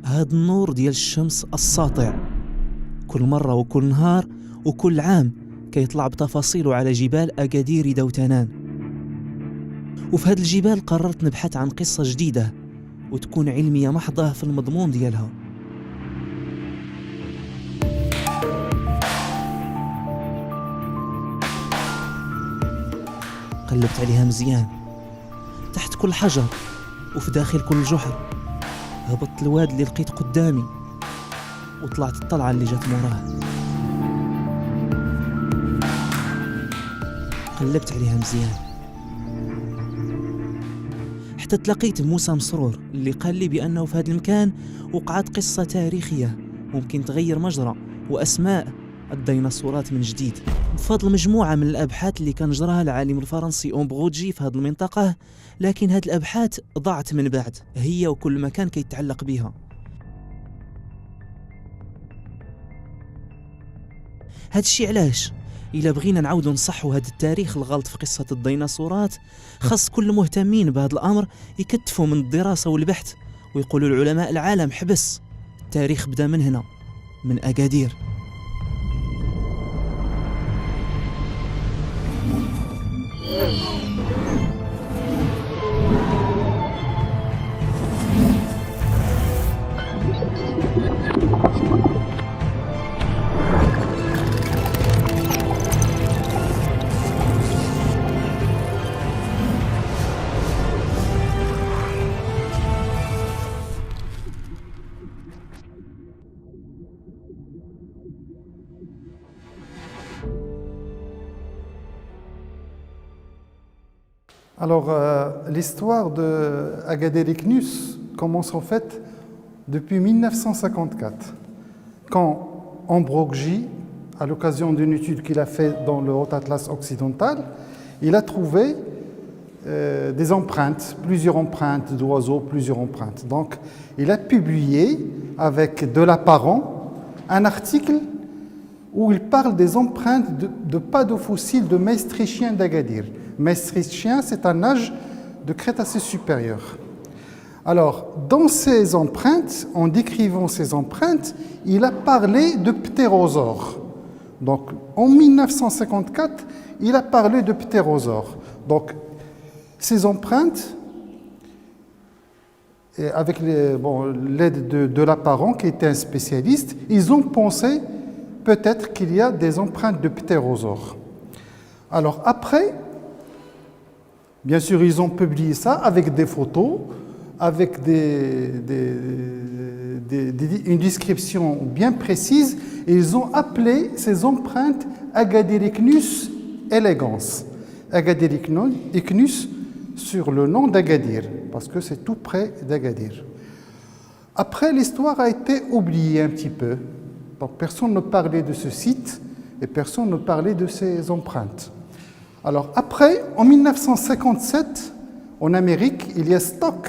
هاد النور ديال الشمس الساطع كل مرة وكل نهار وكل عام كيطلع بتفاصيله على جبال أكادير دوتنان. وفي هاد الجبال قررت نبحث عن قصة جديدة وتكون علمية محضة في المضمون ديالها. قلبت عليها مزيان تحت كل حجر وفي داخل كل جحر، هبطت الواد اللي لقيت قدامي وطلعت الطلعة اللي جات موراه. قلبت عليها مزيان حتى تلاقيت بموسى مسرور اللي قال لي بأنه في هذا المكان وقعت قصة تاريخية ممكن تغير مجرى وأسماء الديناصورات من جديد بفضل مجموعة من الأبحاث اللي كان جراها العالم الفرنسي أمبروجي في هذه المنطقة. لكن هذه الأبحاث ضاعت من بعد، هي وكل مكان كيتعلق بها. هذا الشيء علاش؟ إلا بغينا نعاودوا نصحوا هذا التاريخ الغلط في قصة الديناصورات، خاص كل مهتمين بهذا الأمر يكتفوا من الدراسة والبحث ويقولوا العلماء العالم حبس، التاريخ بدا من هنا، من أكادير. Alors, l'histoire de Agadir Iknus commence en fait depuis 1954, quand Ambroggi, à l'occasion d'une étude qu'il a faite dans le Haut Atlas occidental, il a trouvé des empreintes, plusieurs empreintes d'oiseaux, plusieurs empreintes. Donc, il a publié avec de l'apparent un article où il parle des empreintes de pas de fossiles de maastrichtien d'Agadir. Maastrichtien, c'est un âge de Crétacé supérieur. Alors, dans ces empreintes, en décrivant ces empreintes, il a parlé de ptérosaures. Donc, en 1954, il a parlé de ptérosaures. Donc, ces empreintes, avec l'aide de l'apparent, qui était un spécialiste, ils ont pensé peut-être qu'il y a des empreintes de ptérosaures. Alors, après, bien sûr, ils ont publié ça avec des photos, avec une description bien précise. Et ils ont appelé ces empreintes Agadir Iknus elegans. Agadir Iknus sur le nom d'Agadir, parce que c'est tout près d'Agadir. Après, l'histoire a été oubliée un petit peu. Donc, personne ne parlait de ce site et personne ne parlait de ces empreintes. Alors après, en 1957, en Amérique, il y a Stock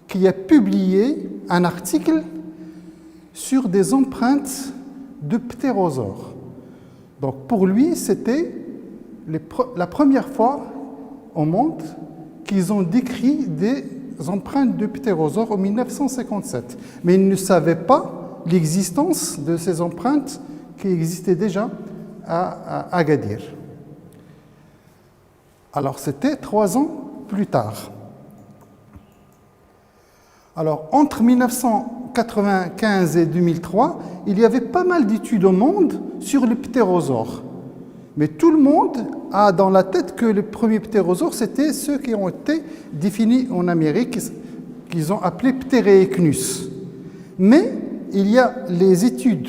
qui a publié un article sur des empreintes de ptérosaures. Donc pour lui, c'était la première fois au monde qu'ils ont décrit des empreintes de ptérosaures en 1957. Mais ils ne savaient pas l'existence de ces empreintes qui existaient déjà à Agadir. Alors, c'était 3 ans plus tard. Alors, entre 1995 et 2003, il y avait pas mal d'études au monde sur les ptérosaures. Mais tout le monde a dans la tête que les premiers ptérosaures, c'était ceux qui ont été définis en Amérique, qu'ils ont appelés Ptéréicnus. Mais il y a les études,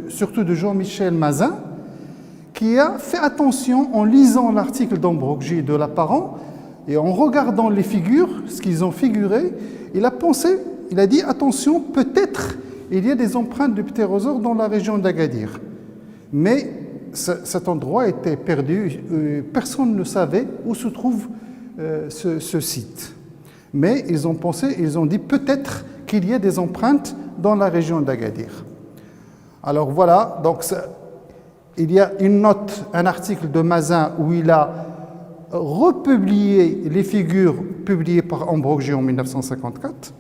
surtout de Jean-Michel Mazin, qui a fait attention en lisant l'article d'Ambroggi de l'apparent et en regardant les figures, ce qu'ils ont figuré, il a pensé, il a dit attention, peut-être il y a des empreintes de ptérosaures dans la région d'Agadir. Mais cet endroit était perdu, personne ne savait où se trouve ce site. Mais ils ont pensé, ils ont dit peut-être qu'il y a des empreintes dans la région d'Agadir. Alors voilà, donc il y a une note, un article de Mazin où il a republié les figures publiées par Ambroggi en 1954.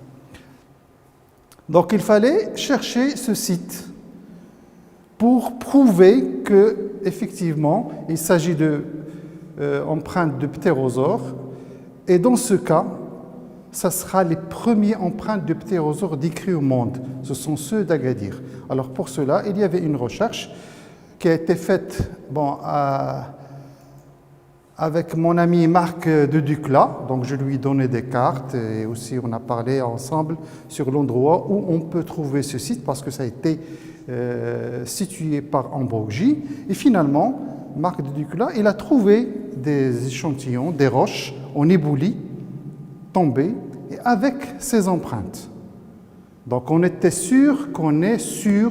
Donc il fallait chercher ce site pour prouver que effectivement il s'agit de empreintes de ptérosaures. Et dans ce cas, ça sera les premiers empreintes de ptérosaures décrits au monde. Ce sont ceux d'Agadir. Alors pour cela, il y avait une recherche qui a été faite avec mon ami Marc de Ducla. Donc je lui ai donné des cartes et aussi on a parlé ensemble sur l'endroit où on peut trouver ce site parce que ça a été situé par Ambroggi. Et finalement, Marc de Ducla, il a trouvé des échantillons, des roches en éboulis, tombées, et avec ces empreintes. Donc on était sûr qu'on est sur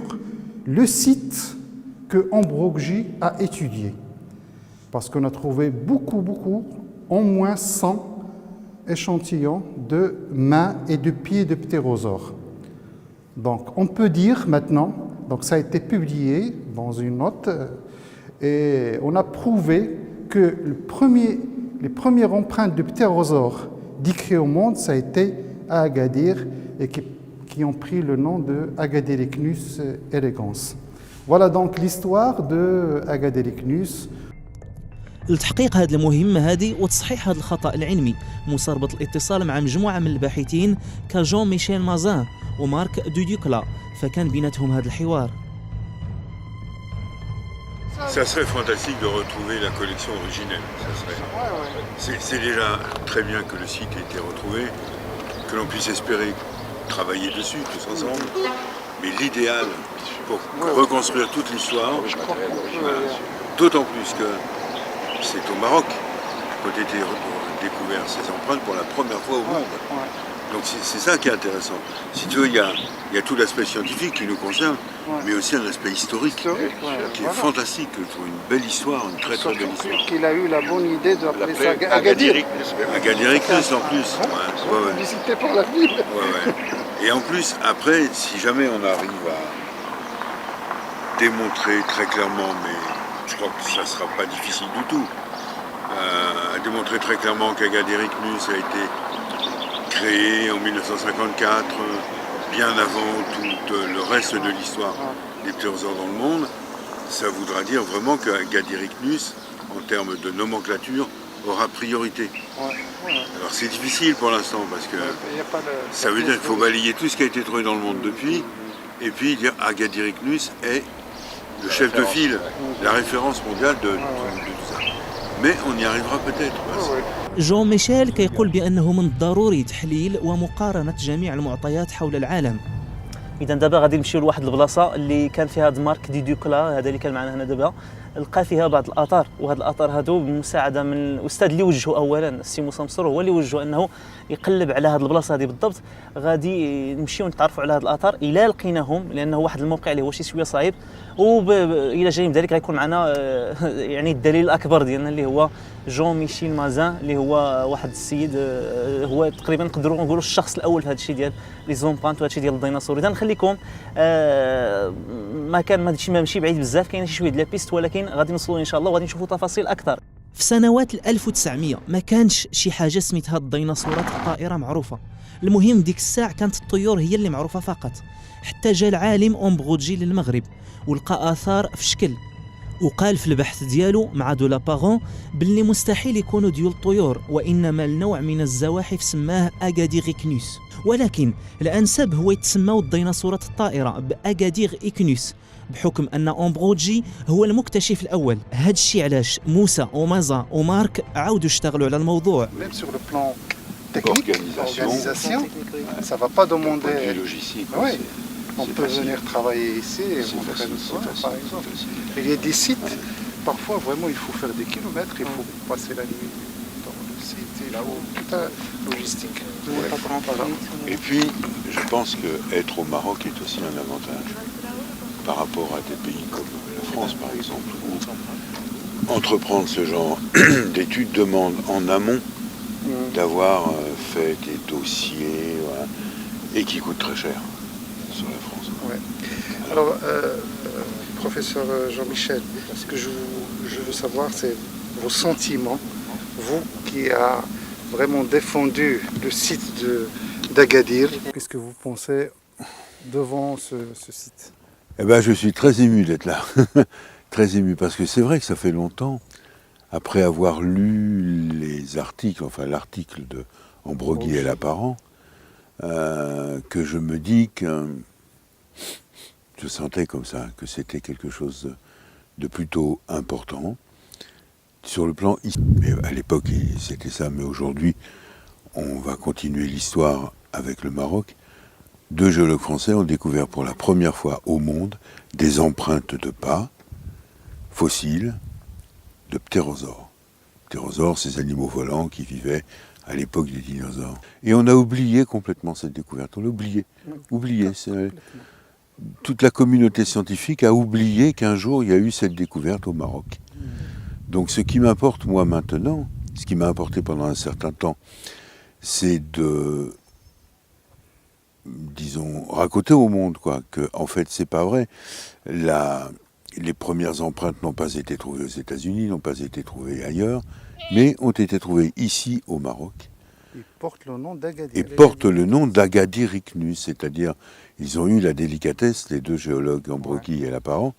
le site que Ambroggi a étudié. Parce qu'on a trouvé beaucoup, au moins 100 échantillons de mains et de pieds de ptérosaures. Donc on peut dire maintenant, donc ça a été publié dans une note, et on a prouvé que les premières empreintes de ptérosaures décrites au monde, ça a été à Agadir et qui ont pris le nom de Agadiricnus elegans. Voilà donc l'histoire de Agadiricnus. لتحقيق هذه المهمة هذه وتصحيح هذا الخطأ العلمي موسى ربط الاتصال مع مجموعة من الباحثين كجون ميشيل مازان ومارك دوديوكلا فكان بيناتهم هذا الحوار. Ça serait fantastique de retrouver la collection originelle. C'est déjà très bien que le site ait été retrouvé, que l'on puisse espérer travailler dessus tous ensemble. Mais l'idéal pour reconstruire toute l'histoire, d'autant plus que c'est au Maroc qu'ont été découvertes ces empreintes pour la première fois au monde. Donc c'est ça qui est intéressant. Si tu veux, il y a tout l'aspect scientifique qui nous concerne, mais aussi un aspect historique qui est fantastique. Je trouve une belle histoire, une très très belle histoire. Qu'il a eu la bonne idée d'appeler ça Agadir. Agadiricnus en plus. Félicité pour la ville. Et en plus, après, si jamais on arrive à démontrer très clairement, mais je crois que ça ne sera pas difficile du tout, à démontrer très clairement qu'Agadiricnus a été créé en 1954, bien avant tout le reste de l'histoire des ptérosaures dans le monde, ça voudra dire vraiment qu'Agadiricnus, en termes de nomenclature, aura priorité. Alors c'est difficile pour l'instant parce que ça veut dire qu'il faut balayer tout ce qui a été trouvé dans le monde depuis, et puis dire Agadiricnus est le chef de file, la référence mondiale de tout ça. Mais on y arrivera peut-être. جون ميشيل كيقول بأنه من الضروري تحليل ومقارنة جميع المعطيات حول العالم. اذا دابا غادي نمشيو لواحد البلاصه اللي كان فيها هاد مارك دي دوكلا هذا اللي كان معنا هنا دابا لقى فيها بعض الاثار وهاد الاثار هادو بمساعده من الاستاذ اللي وجهه اولا السي موسى مسرور هو اللي وجهه انه يقلب على هاد البلاصه هذه بالضبط. غادي نمشيو نتعرفوا على هاد الاثار الى لقيناهم لانه واحد الموقع اللي هو شي شويه صعيب والى جانب ذلك غيكون معنا يعني الدليل الاكبر ديالنا اللي هو جون ميشيل مازان اللي هو واحد السيد هو تقريبا نقدروا نقولوا الشخص الاول في هذا الشيء ديال لي زومبانت وهذا الشيء ديال الديناصور. اذا نخليكم ما كان هادشي ماشي بعيد بزاف كاين شي شويه ديال بيست ولكن غادي نوصلوا ان شاء الله وغادي نشوفوا تفاصيل اكثر. في سنوات 1900 ما كانش شي حاجه سميتها الديناصورات الطائره معروفه. المهم ديك الساعه كانت الطيور هي اللي معروفه فقط. حتى جا العالم أمبروجي للمغرب ولقى آثار في شكل وقال في البحث ديالو مع دولاباغون باللي مستحيل يكونوا ديول الطيور وإنما النوع من الزواحف سماه أغاديريكنوس ولكن الأنسب هو يتسموا الديناصورات الطائرة بأغادير إكنوس بحكم أن أمبروجي هو المكتشف الأول. هاد الشيء علاش موسى ومازا ومارك عاودوا اشتغلوا على الموضوع. Technique, organisation, ça ne va pas demander. Logistique. Oui. On peut venir travailler ici et montrer le soin, par exemple. Il y a des sites, parfois vraiment il faut faire des kilomètres, il faut passer la nuit dans le site, il faut toute la logistique. Et puis, je pense qu'être au Maroc est aussi un avantage par rapport à des pays comme la France, par exemple, où entreprendre ce genre d'études demande en amont d'avoir fait des dossiers et qui coûtent très cher sur la France. Ouais. Alors, professeur Jean-Michel, ce que je veux savoir, c'est vos sentiments, vous qui avez vraiment défendu le site d'Agadir. Qu'est-ce que vous pensez devant ce site? Eh ben, je suis très ému d'être là. Très ému, parce que c'est vrai que ça fait longtemps, après avoir lu les articles, enfin l'article de Ambroggi et Lapparent, que je me dis que je sentais comme ça, que c'était quelque chose de plutôt important. Sur le plan, mais à l'époque c'était ça, mais aujourd'hui on va continuer l'histoire avec le Maroc. 2 géologues français ont découvert pour la première fois au monde des empreintes de pas fossiles de ptérosaures. Ptérosaures, ces animaux volants qui vivaient à l'époque des dinosaures. Et on a oublié complètement cette découverte. On l'a oublié. Oublié. Toute la communauté scientifique a oublié qu'un jour il y a eu cette découverte au Maroc. Donc ce qui m'importe moi maintenant, ce qui m'a importé pendant un certain temps, c'est de, disons, raconter au monde que en fait c'est pas vrai. Les premières empreintes n'ont pas été trouvées aux États-Unis, n'ont pas été trouvées ailleurs, mais ont été trouvées ici au Maroc. Et portent le nom d'Agadir. Et portent le nom d'Agadir Ichneus, c'est-à-dire ils ont eu la délicatesse, les 2 géologues, Ambroggi et Lapparent,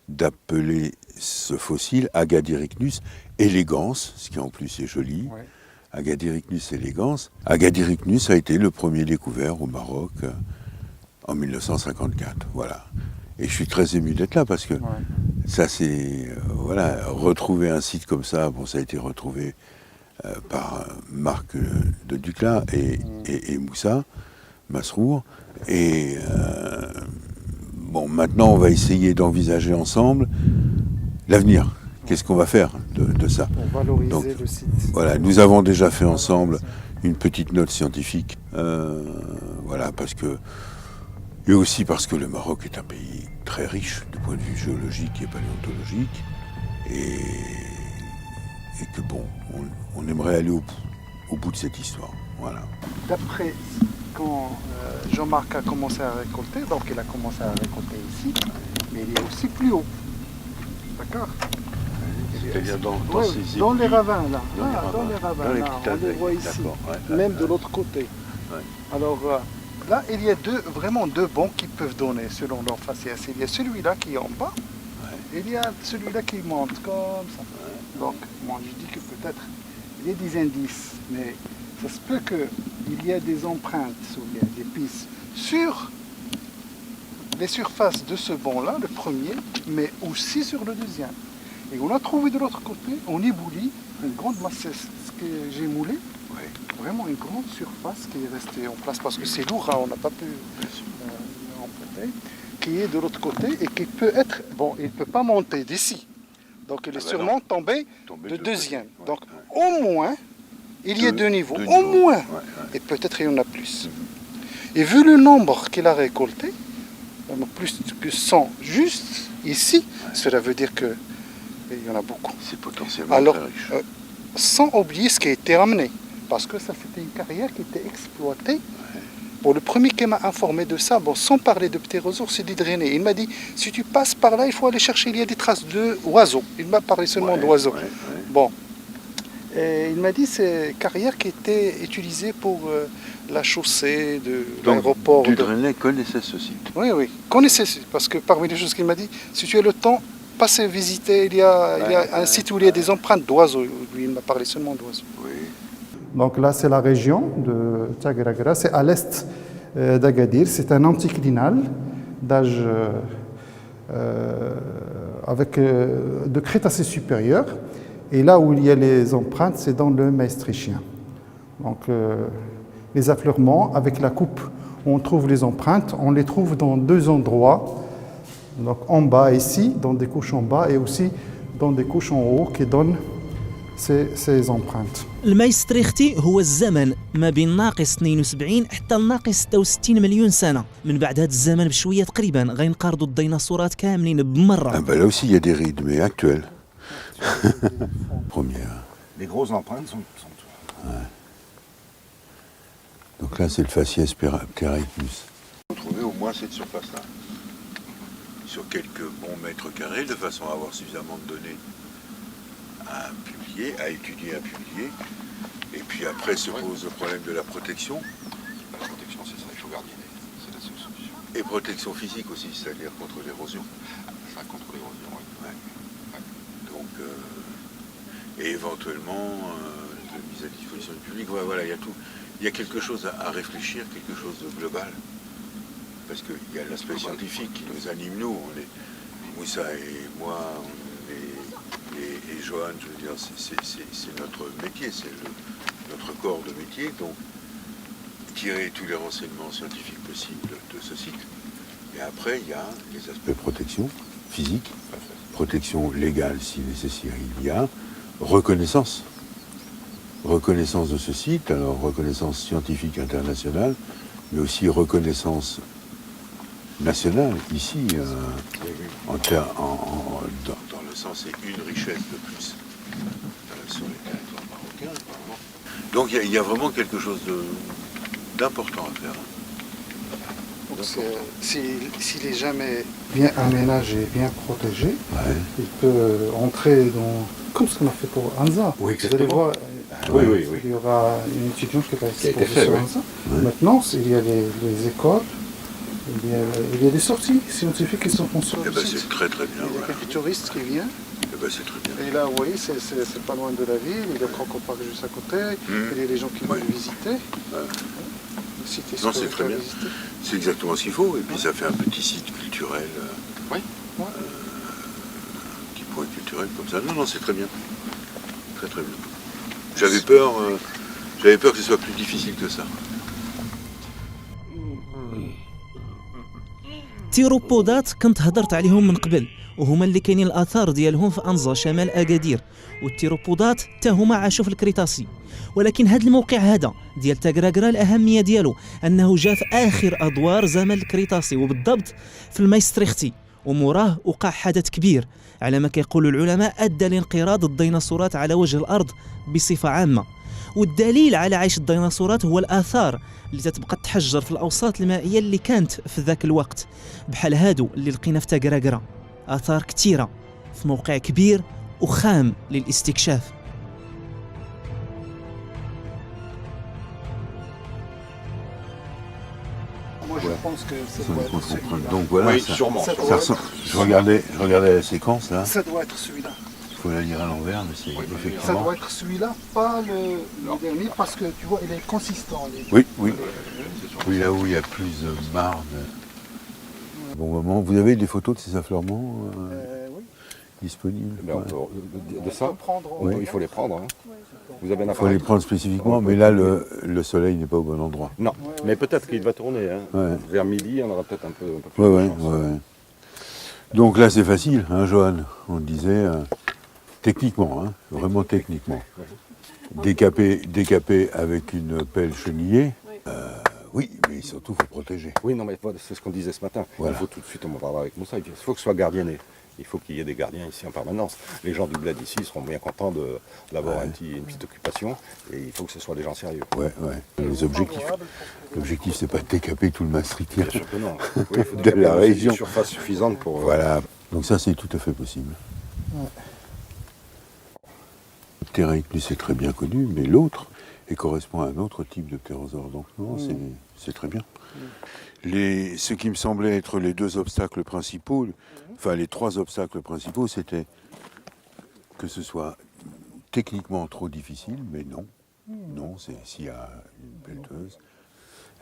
d'appeler ce fossile Agadir Ichneus elegans, ce qui en plus est joli. Ouais. Agadir Ichneus elegans. Agadir Ichneus a été le premier découvert au Maroc en 1954. Voilà. Et je suis très ému d'être là parce que ça c'est voilà, retrouver un site comme ça, bon ça a été retrouvé par Marc de Ducla et Moussa Masrour. Et bon, maintenant on va essayer d'envisager ensemble l'avenir. Qu'est-ce qu'on va faire de ça? Pour valoriser donc, le site. Voilà, nous avons déjà fait ensemble une petite note scientifique. Voilà, parce que et aussi parce que le Maroc est un pays très riche du point de vue géologique et paléontologique, et que bon, on aimerait aller au bout de cette histoire. Voilà. D'après quand Jean-Marc a commencé à récolter, donc il a commencé à récolter ici, mais il est aussi plus haut. D'accord? C'est-à-dire dans les ravins, là. Dans les ravins, là, on les voit ici, même de l'autre côté. Ouais. Alors, là, il y a vraiment deux bancs qui peuvent donner selon leur faciès. Il y a celui-là qui est en bas, et il y a celui-là qui monte comme ça. Ouais. Donc, moi je dis que peut-être il y a des indices, mais ça se peut qu'il y ait des empreintes, ou il y a des pistes sur les surfaces de ce banc-là, le premier, mais aussi sur le deuxième. Et on a trouvé de l'autre côté, en éboulis, une grande masse, c'est ce que j'ai moulé. Vraiment une grande surface qui est restée en place parce que c'est lourd, hein, on n'a pas pu emporter, qui est de l'autre côté et qui peut être, bon, il ne peut pas monter d'ici, donc il est sûrement tombé de deuxième. Donc au moins, il y a deux niveaux, au moins, et peut-être il y en a plus. Et vu le nombre qu'il a récolté, plus que 100 juste ici, cela veut dire qu'il y en a beaucoup. C'est potentiellement très riche. Sans oublier ce qui a été ramené. Parce que ça, c'était une carrière qui était exploitée. Bon, le premier qui m'a informé de ça, bon, sans parler de ptérosaures, c'est d'Hydrénée. Il m'a dit, si tu passes par là, il faut aller chercher, il y a des traces d'oiseaux. Il m'a parlé seulement d'oiseaux. Bon. Et il m'a dit, c'est une carrière qui était utilisée pour la chaussée de l'aéroport. D'Hydrénée connaissait ce site. Oui, connaissait ce site. Parce que parmi les choses qu'il m'a dit, si tu as le temps, passez visiter, il y a un site où il y a des empreintes d'oiseaux. Lui, il m'a parlé seulement d'oiseaux. Donc là, c'est la région de Tchagragra, c'est à l'est d'Agadir. C'est un anticlinal d'âge de Crétacé supérieur. Et là où il y a les empreintes, c'est dans le Maastrichtien. Donc les affleurements avec la coupe où on trouve les empreintes, on les trouve dans 2 endroits. Donc en bas ici, dans des couches en bas, et aussi dans des couches en haut qui donnent ces empreintes. المايستريختي هو الزمن ما بين ناقص 72 حتى الناقص 66 مليون سنة. من بعد هذا الزمن بشوية تقريبا غينقرضوا الديناصورات كاملين بمرة. Ah ben là aussi il y a des rides, mais actuelles. Première. Les grosses empreintes sont Donc là c'est le faciès Pteraicnus. On va trouver au moins cette surface-là. Sur quelques bons mètres carrés, de façon à avoir suffisamment de données à publier, à étudier, à publier. Et puis après se pose le problème de la protection. La protection, c'est ça, il faut garder. C'est la seule solution. Et protection physique aussi, c'est-à-dire contre l'érosion. Ça contre l'érosion, oui. Ouais. Donc, et éventuellement, de mise à disposition du public. Ouais, voilà, il y a tout. Il y a quelque chose à réfléchir, quelque chose de global. Parce qu'il y a l'aspect scientifique qui nous anime, nous. On est, Moussa et moi, et Johan, je veux dire, c'est notre métier, c'est notre corps de métier. Donc, tirer tous les renseignements scientifiques possibles de ce site. Et après, il y a les aspects de protection physique, protection légale si nécessaire il y a, reconnaissance. Reconnaissance de ce site, alors reconnaissance scientifique internationale, mais aussi reconnaissance nationale, ici, dans le sens c'est une richesse de plus sur les territoires marocains. Donc il y a vraiment quelque chose d'important à faire. Donc s'il est jamais bien aménagé, bien protégé, Ouais. il peut entrer dans... Comme ce qu'on a fait pour Anza. Oui, Vous allez voir, Oui. il y aura une étudiante qui va Qui a été exposer fait, sur oui. Anza. Ouais. Maintenant, il y a les écoles, il y a des sorties scientifiques qui sont font sur Eh le ben, site. c'est très très bien. Il y a Voilà. quelques touristes qui viennent. Eh ben, c'est très bien. Et là, vous voyez, c'est pas loin de la ville. Il y a le Croco-Park juste à côté. Il y a les gens qui Ouais. veulent visiter. Le site est Non, c'est super très bien. à visiter. C'est exactement ce qu'il faut. Et puis ça fait un petit site culturel. Oui. Petit point culturel comme ça. Non, c'est très bien. Très très bien. J'avais peur que ce soit plus difficile que ça. التيروبودات كنت هضرت عليهم من قبل، وهما اللي كاينين الاثار ديالهم في انزا شمال اكادير. والتيروبودات حتى هما عاشوا في الكريتاسي، ولكن هذا الموقع هذا ديال تاكراكرا الاهميه ديالو انه جاء في اخر ادوار زمن الكريتاسي، وبالضبط في المايستريختي، وموراه وقع حدث كبير على ما كيقول العلماء ادى لانقراض الديناصورات على وجه الارض بصفه عامه. والدليل على عيش الديناصورات هو الآثار اللي تتبقى تحجر في الأوساط المائية اللي كانت في ذاك الوقت، بحال هادو اللي لقينا في تاكراكرا. آثار كثيرة في موقع كبير وخام للاستكشاف. Moi, je pense que Donc voilà, Oui, ça, sûrement. Ça ça ressemble- je regardais la séquence là. ça doit être celui-là. Il faut la lire à l'envers, mais c'est Ça effectivement. doit être celui-là, pas le dernier, parce que tu vois, il est consistant. Oui. Oui, là où il y a plus de marne. Bon moment. Vous avez des photos de ces affleurements Oui. disponibles? Ben, de ça, Oui. il faut les prendre. Hein. Vous avez un Il faut les appareil. prendre spécifiquement, mais là le soleil n'est pas au bon endroit. Non, mais peut-être qu'il va tourner. Hein. Ouais. Vers midi, on aura peut-être un peu plus Ouais. de chance. Donc là c'est facile, hein, Johan. On disait techniquement, hein, vraiment techniquement. Décaper avec une pelle chenillée. Oui, mais surtout faut protéger. Oui, non, mais voilà, c'est ce qu'on disait ce matin. Voilà. Il faut tout de suite, on va parler avec Moussa, il faut que ce soit gardienné. Il faut qu'il y ait des gardiens ici en permanence. Les gens du bled ici seront bien contents d'avoir une petite occupation et il faut que ce soit des gens sérieux. Ouais. Les objectifs. L'objectif c'est pas de décaper tout le maastrichtien Bien sûr que non. Oui, il faut de la région. une surface suffisante pour... Voilà. Donc ça c'est tout à fait possible. Le ptérycnus est très bien connu, mais l'autre correspond à un autre type de ptérosaure. Donc non, c'est très bien. Ce qui me semblait être les deux obstacles principaux, enfin les trois obstacles principaux, c'était que ce soit techniquement trop difficile, mais non. Non, c'est s'il y a une pelleteuse.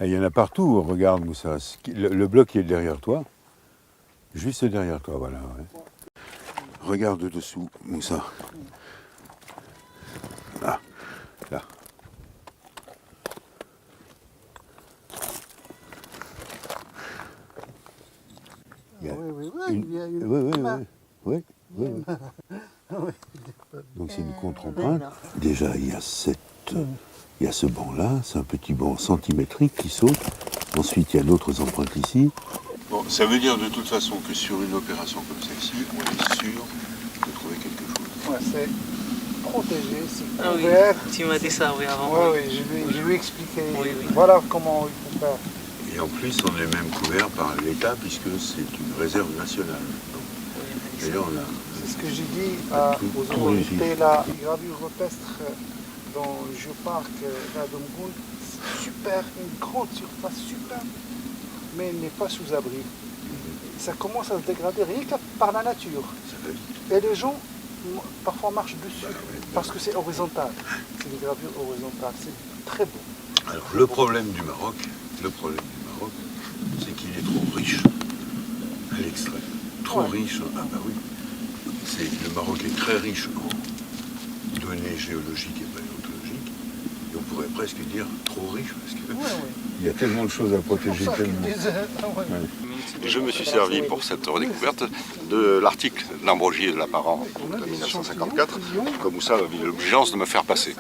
Et il y en a partout, regarde Moussa, le bloc qui est derrière toi, juste derrière toi, voilà. Ouais. Regarde dessous, Moussa. Là. Il y a Il y a une... Oui. Donc c'est une contre-empreinte. Déjà, il y a ce banc-là, c'est un petit banc centimétrique qui saute. Ensuite, il y a d'autres empreintes ici. Bon, ça veut dire de toute façon que sur une opération comme celle-ci, on est sûr de trouver quelque chose. Ouais, c'est protégé, c'est Ah oui, couvert. tu m'as dit ça, oui, avant. Oui, je lui ai expliqué. Oui. Voilà comment il faut faire. Et en plus, on est même couvert par l'État puisque c'est une réserve nationale. Et là, on a... C'est ce que j'ai dit aux tout autorités. réussi. La gravure rupestre dans le géoparc là, de Mgoun, c'est super, une grande surface, super. mais il n'est pas sous abri. Ça commence à se dégrader rien que par la nature. Et les gens parfois marchent dessus parce que c'est horizontal. C'est des gravures horizontales. C'est très beau. Alors le problème du Maroc, c'est qu'il est trop riche à l'extrême. Trop riche. Ah bah oui. Le Maroc est très riche en données géologiques et paléontologiques. Et on pourrait presque dire trop riche parce que il y a tellement de choses à protéger. Je me suis servi pour cette redécouverte de l'article d'Ambrogi et de Lapparent de 1954, comme où ça avait l'obligeance de me faire passer.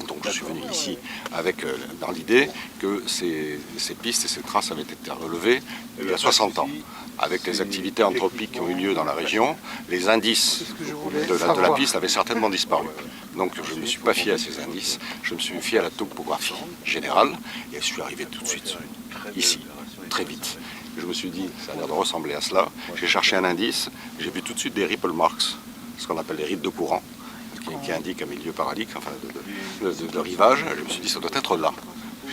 Donc je suis venu ici avec dans l'idée que ces pistes et ces traces avaient été relevées il y a 60 ans. Avec les activités anthropiques qui ont eu lieu dans la région, les indices de la piste avaient certainement disparu. Donc je ne me suis pas fié à ces indices, je me suis fié à la topographie générale et je suis arrivé tout de suite ici, très vite. Je me suis dit, ça a l'air de ressembler à cela. J'ai cherché un indice, j'ai vu tout de suite des ripple marks, ce qu'on appelle les rides de courant, qui indiquent un milieu paralique, enfin de rivage. Je me suis dit, ça doit être là.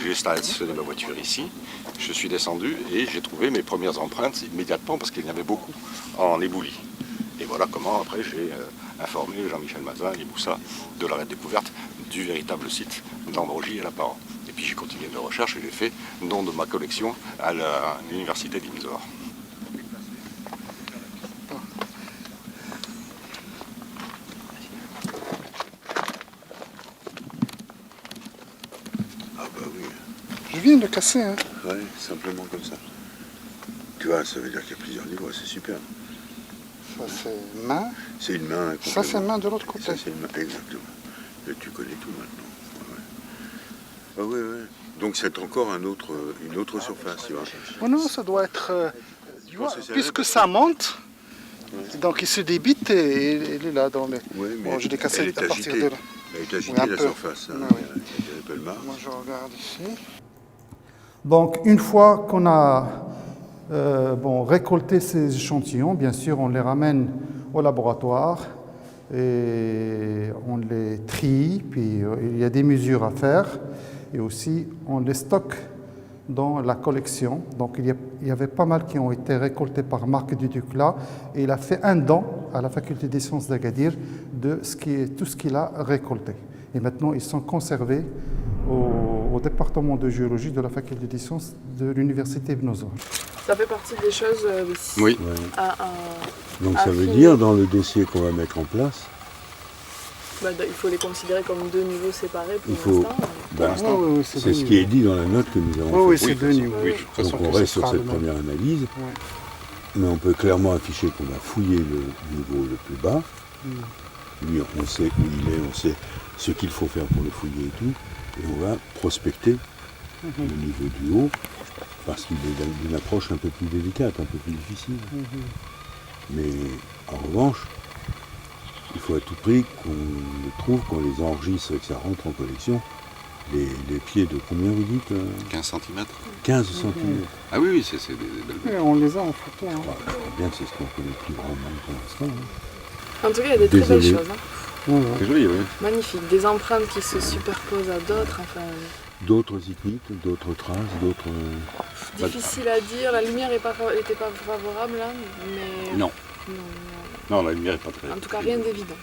J'ai stationné ma voiture ici, je suis descendu et j'ai trouvé mes premières empreintes immédiatement parce qu'il y en avait beaucoup en éboulis. Et voilà comment après j'ai informé Jean-Michel Mazin et Moussa de la découverte du véritable site d'Ambrogi et Lapparent. Et puis j'ai continué mes recherches et j'ai fait don de ma collection à l'université d'Inzor. Ah bah oui. Je viens de casser. Hein. Ouais, simplement comme ça. Tu vois, ça veut dire qu'il y a plusieurs niveaux, c'est super. Ça c'est main. C'est une main. Ça c'est main de l'autre côté. Ça c'est une main, exactement. Et tu connais tout maintenant. Ah ouais, ouais. Donc c'est encore une autre surface, tu vois. Oh non, ça doit être... tu vois, c'est puisque ça monte, donc il se débite et il est là dans les... Ouais, mais bon, je l'ai cassé elle est à partir agitée. de là. Elle est agitée, Oui, un la peu. surface. Hein. Ah oui. Il y a un peu le marque. Moi je regarde ici. Donc une fois qu'on a récolté ces échantillons, bien sûr on les ramène au laboratoire et on les trie, puis il y a des mesures à faire et aussi on les stocke dans la collection. Donc il y avait pas mal qui ont été récoltés par Marc Duducla et il a fait un don à la faculté des sciences d'Agadir de tout ce qu'il a récolté. Et maintenant ils sont conservés au département de géologie de la faculté des sciences de l'université Ibn Zor. Ça fait partie des choses Oui. Donc à ça veut finir. dire, dans le dossier qu'on va mettre en place, il faut les considérer comme deux niveaux séparés pour il faut... l'instant. ben, Oui, c'est ce qui est dit dans la note que nous avons Oui, faite. c'est deux niveaux. Oui, de toute façon, Donc on reste sur cette première analyse, mais on peut clairement afficher qu'on a fouillé le niveau le plus bas. Lui, on sait où il est, on sait ce qu'il faut faire pour le fouiller et tout, et on va prospecter le niveau du haut, parce qu'il est d'une approche un peu plus délicate, un peu plus difficile. Mais en revanche, il faut à tout prix qu'on le trouve, qu'on les enregistre et que ça rentre en collection. Les pieds de combien vous dites 15 cm. 15 cm. Ah oui, oui, c'est des belles bêtes. On les a en photo. Hein. Bien que c'est ce qu'on connaît le plus grand monde pour l'instant. Hein. En tout cas, il y a des très belles Désolé. choses. Hein. C'est joli, oui. Magnifique. Des empreintes qui se superposent à d'autres. Enfin, D'autres icnites, d'autres traces, d'autres... difficile à dire. La lumière n'était pas favorable là, mais Non. non. Non, la lumière n'est pas très... En tout cas, rien d'évident.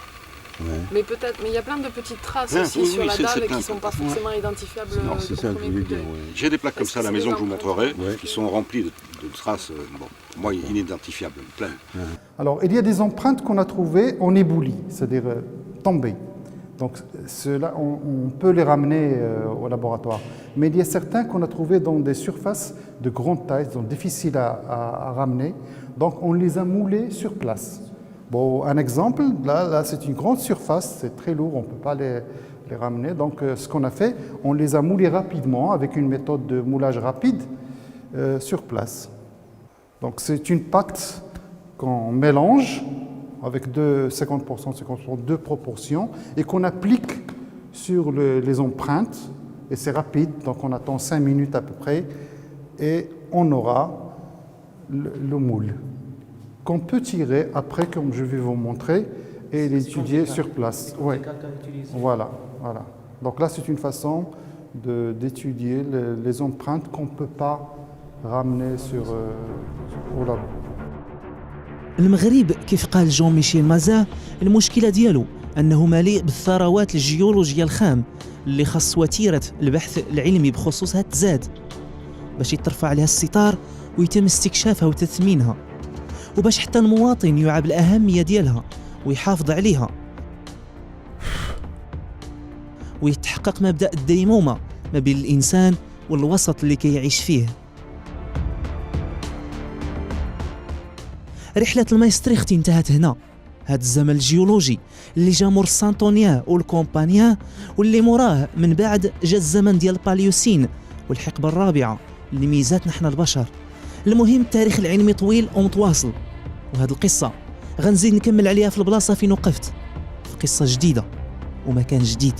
Ouais. Mais peut-être, mais il y a plein de petites traces Ouais, aussi oui, sur oui, la c'est dalle qui plein, ne sont pas forcément identifiables Non, c'est au ça que je premier voulais coup dire. d'œil. Ouais. J'ai des plaques comme Est-ce ça à que la c'est maison des que je vous empreintes montrerai, Ouais. qui sont remplies de traces, moi, inidentifiables, plein. Alors, il y a des empreintes qu'on a trouvées en éboulis, c'est-à-dire tombées. Donc, ceux-là, on peut les ramener au laboratoire. Mais il y a certains qu'on a trouvés dans des surfaces de grande taille, donc difficiles à ramener. Donc, on les a moulés sur place. Bon, un exemple, là c'est une grande surface, c'est très lourd, on ne peut pas les ramener. Donc, ce qu'on a fait, on les a moulés rapidement avec une méthode de moulage rapide sur place. Donc, c'est une pâte qu'on mélange avec 50%, 50%, deux proportions, et qu'on applique sur les empreintes, et c'est rapide, donc on attend 5 minutes à peu près, et on aura le moule, qu'on peut tirer après, comme je vais vous montrer, et l'étudier sur place. Ouais. Voilà. Donc là, c'est une façon d'étudier les empreintes qu'on ne peut pas ramenés au labo. المغرب كيف قال جون ميشيل مازا المشكلة ديالو أنه مليء بالثروات الجيولوجية الخام اللي خاص وتيرة البحث العلمي بخصوصها تزاد باش يترفع عليها الستار ويتم استكشافها وتثمينها وباش حتى المواطن يوعى بالأهمية ديالها ويحافظ عليها ويتحقق مبدأ الديمومة ما بين الإنسان والوسط اللي كيعيش فيه. رحلة المايستريختي انتهت هنا. هاد الزمن الجيولوجي اللي جا مور سانطونيا والكومبانيا واللي مراه من بعد جا الزمن ديال الباليوسين والحقبة الرابعة اللي ميزاتنا حنا البشر. المهم التاريخ العلمي طويل ومتواصل وهاد القصة غنزيد نكمل عليها في البلاصة فين وقفت في قصة جديدة ومكان جديد.